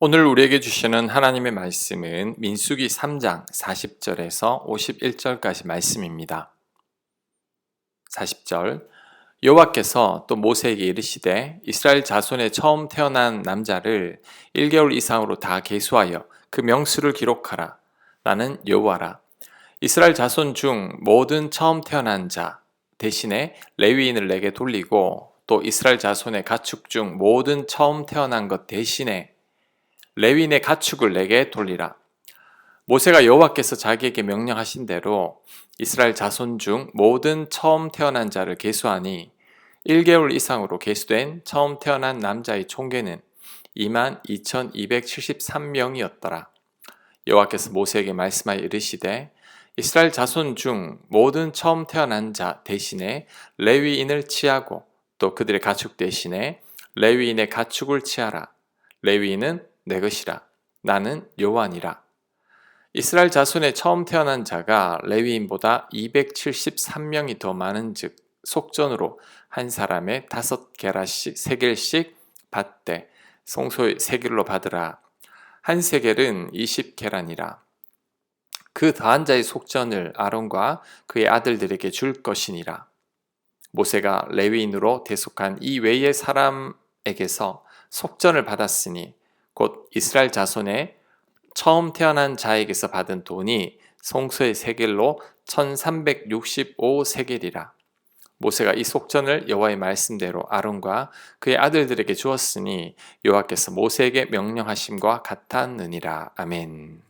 오늘 우리에게 주시는 하나님의 말씀은 민수기 3장 40절에서 51절까지 말씀입니다. 40절 여호와께서 또 모세에게 이르시되 이스라엘 자손에 처음 태어난 남자를 1개월 이상으로 다 계수하여 그 명수를 기록하라. 나는 여호와라. 이스라엘 자손 중 모든 처음 태어난 자 대신에 레위인을 내게 돌리고 또 이스라엘 자손의 가축 중 모든 처음 태어난 것 대신에 레위인의 가축을 내게 돌리라. 모세가 여호와께서 자기에게 명령하신 대로 이스라엘 자손 중 모든 처음 태어난 자를 계수하니 1개월 이상으로 계수된 처음 태어난 남자의 총계는 22,273명이었더라. 여호와께서 모세에게 말씀하여 이르시되 이스라엘 자손 중 모든 처음 태어난 자 대신에 레위인을 치하고 또 그들의 가축 대신에 레위인의 가축을 치하라. 레위인은 내 것이라. 나는 여호와니라. 이스라엘 자손의 처음 태어난 자가 레위인보다 273명이 더 많은즉 속전으로 한 사람의 5게라씩 세겔씩 받되 송소의 세겔로 받으라. 한 세겔은 20게라니라. 그 더한 자의 속전을 아론과 그의 아들들에게 줄 것이니라. 모세가 레위인으로 대속한 이 외의 사람에게서 속전을 받았으니 곧 이스라엘 자손의 처음 태어난 자에게서 받은 돈이 송수의 세겔로 1365세겔이라. 모세가 이 속전을 여호와의 말씀대로 아론과 그의 아들들에게 주었으니 여호와께서 모세에게 명령하심과 같았느니라. 아멘.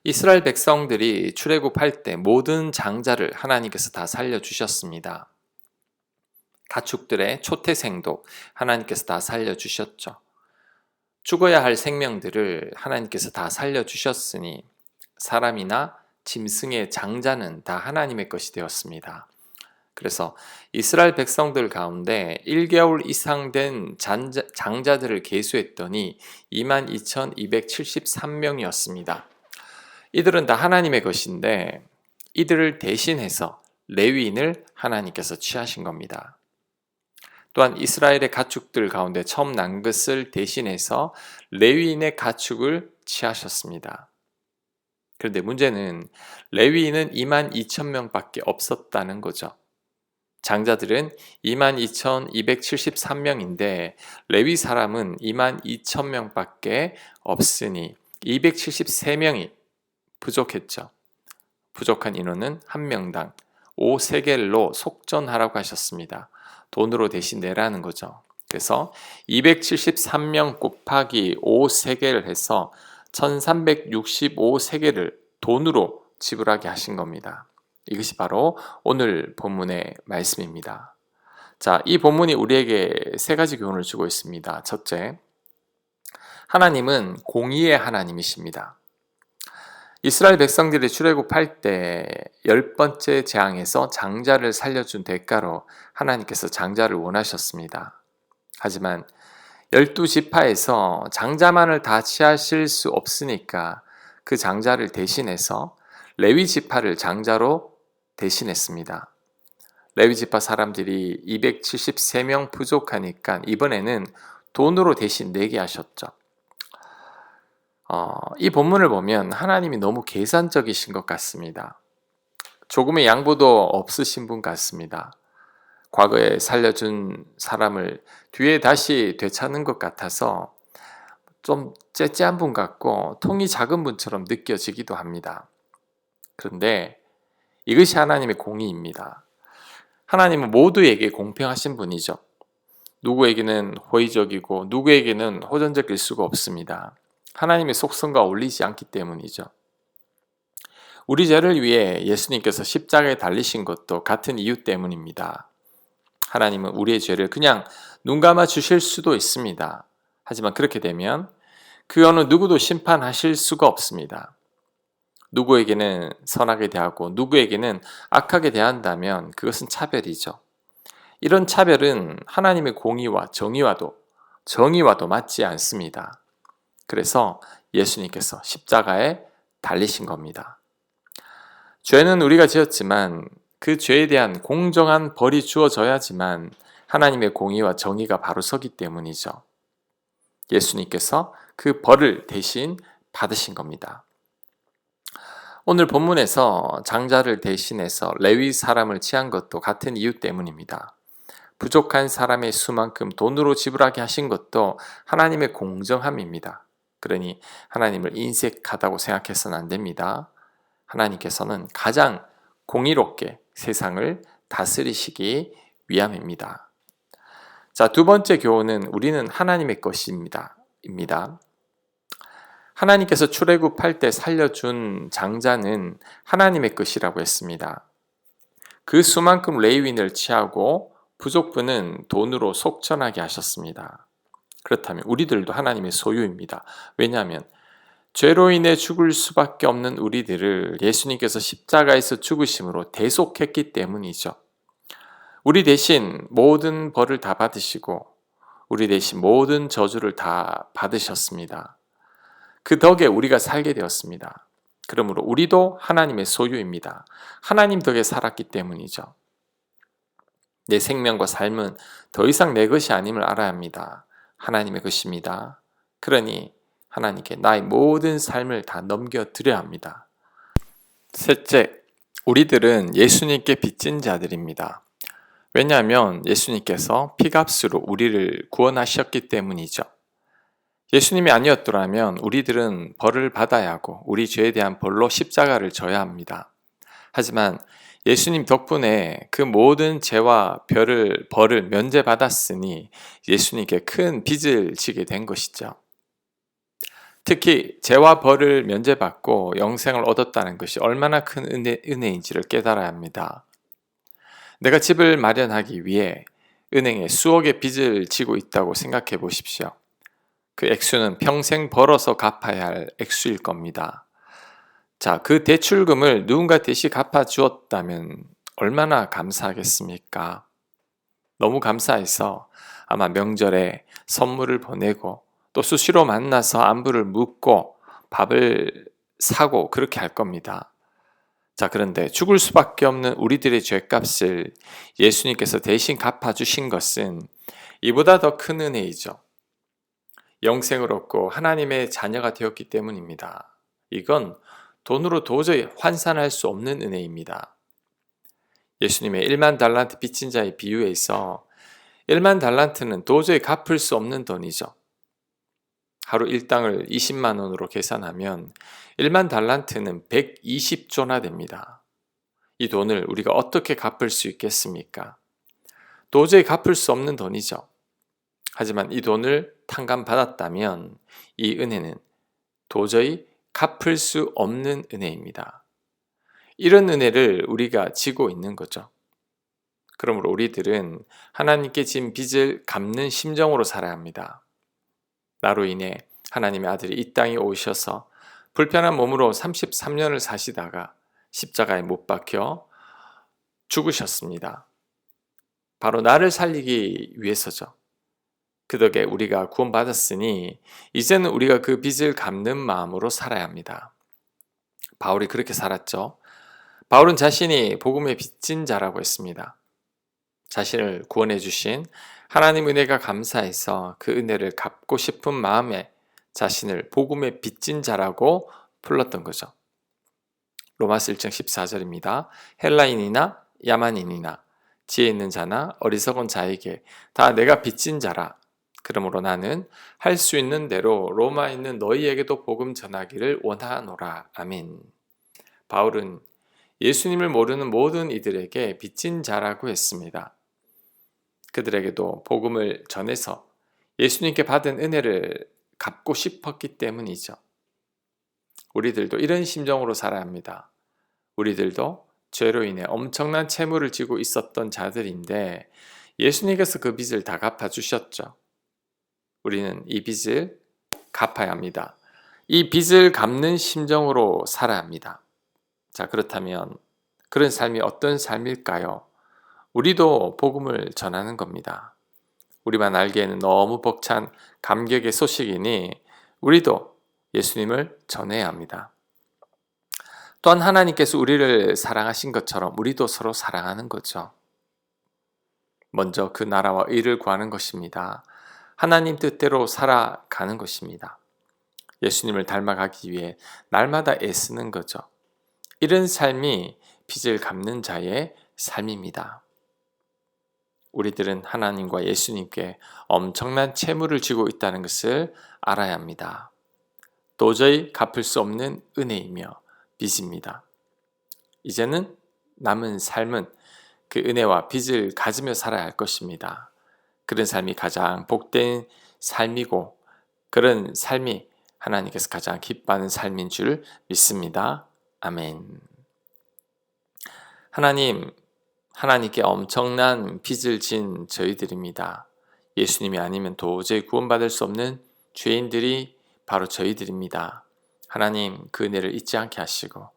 이스라엘 백성들이 출애굽할 때 모든 장자를 하나님께서 다 살려주셨습니다. 가축들의 초태생도 하나님께서 다 살려주셨죠. 죽어야 할 생명들을 하나님께서 다 살려주셨으니 사람이나 짐승의 장자는 다 하나님의 것이 되었습니다. 그래서 이스라엘 백성들 가운데 1개월 이상 된 장자들을 계수했더니 22,273명이었습니다. 이들은 다 하나님의 것인데 이들을 대신해서 레위인을 하나님께서 취하신 겁니다. 또한 이스라엘의 가축들 가운데 처음 난 것을 대신해서 레위인의 가축을 취하셨습니다. 그런데 문제는 레위인은 22,000명밖에 없었다는 거죠. 장자들은 22,273명인데 레위 사람은 22,000명밖에 없으니 273명이 부족했죠. 부족한 인원은 한 명당 5세겔로 속전하라고 하셨습니다. 돈으로 대신 내라는 거죠. 그래서 273명 곱하기 5세겔을 해서 1365세겔을 돈으로 지불하게 하신 겁니다. 이것이 바로 오늘 본문의 말씀입니다. 자, 이 본문이 우리에게 세 가지 교훈을 주고 있습니다. 첫째, 하나님은 공의의 하나님이십니다. 이스라엘 백성들이 출애굽할 때 10번째 재앙에서 장자를 살려준 대가로 하나님께서 장자를 원하셨습니다. 하지만 12지파에서 장자만을 다 취하실 수 없으니까 그 장자를 대신해서 레위 지파를 장자로 대신했습니다. 레위 지파 사람들이 273명 부족하니까 이번에는 돈으로 대신 내게 하셨죠. 이 본문을 보면 하나님이 너무 계산적이신 것 같습니다. 조금의 양보도 없으신 분 같습니다. 과거에 살려준 사람을 뒤에 다시 되찾는 것 같아서 좀 째째한 분 같고 통이 작은 분처럼 느껴지기도 합니다. 그런데 이것이 하나님의 공의입니다. 하나님은 모두에게 공평하신 분이죠. 누구에게는 호의적이고 누구에게는 호전적일 수가 없습니다. 하나님의 속성과 어울리지 않기 때문이죠. 우리 죄를 위해 예수님께서 십자가에 달리신 것도 같은 이유 때문입니다. 하나님은 우리의 죄를 그냥 눈 감아 주실 수도 있습니다. 하지만 그렇게 되면 그 어느 누구도 심판하실 수가 없습니다. 누구에게는 선하게 대하고 누구에게는 악하게 대한다면 그것은 차별이죠. 이런 차별은 하나님의 공의와 정의와도 맞지 않습니다. 그래서 예수님께서 십자가에 달리신 겁니다. 죄는 우리가 지었지만 그 죄에 대한 공정한 벌이 주어져야지만 하나님의 공의와 정의가 바로 서기 때문이죠. 예수님께서 그 벌을 대신 받으신 겁니다. 오늘 본문에서 장자를 대신해서 레위 사람을 취한 것도 같은 이유 때문입니다. 부족한 사람의 수만큼 돈으로 지불하게 하신 것도 하나님의 공정함입니다. 그러니 하나님을 인색하다고 생각해서는 안 됩니다. 하나님께서는 가장 공의롭게 세상을 다스리시기 위함입니다. 자, 두 번째 교훈은 우리는 하나님의 것입니다. 하나님께서 출애굽할 때 살려준 장자는 하나님의 것이라고 했습니다. 그 수만큼 레위인을 취하고 부족분은 돈으로 속전하게 하셨습니다. 그렇다면 우리들도 하나님의 소유입니다. 왜냐하면 죄로 인해 죽을 수밖에 없는 우리들을 예수님께서 십자가에서 죽으심으로 대속했기 때문이죠. 우리 대신 모든 벌을 다 받으시고 우리 대신 모든 저주를 다 받으셨습니다. 그 덕에 우리가 살게 되었습니다. 그러므로 우리도 하나님의 소유입니다. 하나님 덕에 살았기 때문이죠. 내 생명과 삶은 더 이상 내 것이 아님을 알아야 합니다. 하나님의 것입니다. 그러니 하나님께 나의 모든 삶을 다 넘겨드려야 합니다. 셋째, 우리들은 예수님께 빚진 자들입니다. 왜냐하면 예수님께서 피값으로 우리를 구원하셨기 때문이죠. 예수님이 아니었더라면 우리들은 벌을 받아야 하고 우리 죄에 대한 벌로 십자가를 져야 합니다. 하지만 예수님 덕분에 그 모든 죄와 벌을 면제받았으니 예수님께 큰 빚을 지게 된 것이죠. 특히 죄와 벌을 면제받고 영생을 얻었다는 것이 얼마나 큰 은혜인지를 깨달아야 합니다. 내가 집을 마련하기 위해 은행에 수억의 빚을 지고 있다고 생각해 보십시오. 그 액수는 평생 벌어서 갚아야 할 액수일 겁니다. 자, 그 대출금을 누군가 대신 갚아주었다면 얼마나 감사하겠습니까? 너무 감사해서 아마 명절에 선물을 보내고 또 수시로 만나서 안부를 묻고 밥을 사고 그렇게 할 겁니다. 자, 그런데 죽을 수밖에 없는 우리들의 죄값을 예수님께서 대신 갚아주신 것은 이보다 더 큰 은혜이죠. 영생을 얻고 하나님의 자녀가 되었기 때문입니다. 이건 돈으로 도저히 환산할 수 없는 은혜입니다. 예수님의 1만 달란트 빚진 자의 비유에 있어 1만 달란트는 도저히 갚을 수 없는 돈이죠. 하루 일당을 20만 원으로 계산하면 1만 달란트는 120조나 됩니다. 이 돈을 우리가 어떻게 갚을 수 있겠습니까? 도저히 갚을 수 없는 돈이죠. 하지만 이 돈을 탕감받았다면 이 은혜는 도저히 갚을 수 없는 은혜입니다. 이런 은혜를 우리가 지고 있는 거죠. 그러므로 우리들은 하나님께 진 빚을 갚는 심정으로 살아야 합니다. 나로 인해 하나님의 아들이 이 땅에 오셔서 불편한 몸으로 33년을 사시다가 십자가에 못 박혀 죽으셨습니다. 바로 나를 살리기 위해서죠. 그 덕에 우리가 구원받았으니 이제는 우리가 그 빚을 갚는 마음으로 살아야 합니다. 바울이 그렇게 살았죠. 바울은 자신이 복음의 빚진 자라고 했습니다. 자신을 구원해 주신 하나님 은혜가 감사해서 그 은혜를 갚고 싶은 마음에 자신을 복음의 빚진 자라고 불렀던 거죠. 로마서 1장 14절입니다. 헬라인이나 야만인이나 지혜 있는 자나 어리석은 자에게 다 내가 빚진 자라. 그러므로 나는 할 수 있는 대로 로마에 있는 너희에게도 복음 전하기를 원하노라. 아멘. 바울은 예수님을 모르는 모든 이들에게 빚진 자라고 했습니다. 그들에게도 복음을 전해서 예수님께 받은 은혜를 갚고 싶었기 때문이죠. 우리들도 이런 심정으로 살아야 합니다. 우리들도 죄로 인해 엄청난 채무를 지고 있었던 자들인데 예수님께서 그 빚을 다 갚아주셨죠. 우리는 이 빚을 갚아야 합니다. 이 빚을 갚는 심정으로 살아야 합니다. 자, 그렇다면 그런 삶이 어떤 삶일까요? 우리도 복음을 전하는 겁니다. 우리만 알기에는 너무 벅찬 감격의 소식이니 우리도 예수님을 전해야 합니다. 또한 하나님께서 우리를 사랑하신 것처럼 우리도 서로 사랑하는 거죠. 먼저 그 나라와 의를 구하는 것입니다. 하나님 뜻대로 살아가는 것입니다. 예수님을 닮아가기 위해 날마다 애쓰는 거죠. 이런 삶이 빚을 갚는 자의 삶입니다. 우리들은 하나님과 예수님께 엄청난 채무를 지고 있다는 것을 알아야 합니다. 도저히 갚을 수 없는 은혜이며 빚입니다. 이제는 남은 삶은 그 은혜와 빚을 가지며 살아야 할 것입니다. 그런 삶이 가장 복된 삶이고 그런 삶이 하나님께서 가장 기뻐하는 삶인 줄 믿습니다. 아멘. 하나님께 엄청난 빚을 진 저희들입니다. 예수님이 아니면 도저히 구원받을 수 없는 죄인들이 바로 저희들입니다. 하나님 그 은혜를 잊지 않게 하시고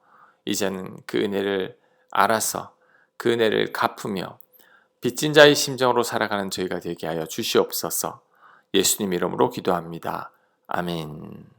이제는 그 은혜를 알아서 그 은혜를 갚으며 빚진 자의 심정으로 살아가는 저희가 되게 하여 주시옵소서. 예수님 이름으로 기도합니다. 아멘.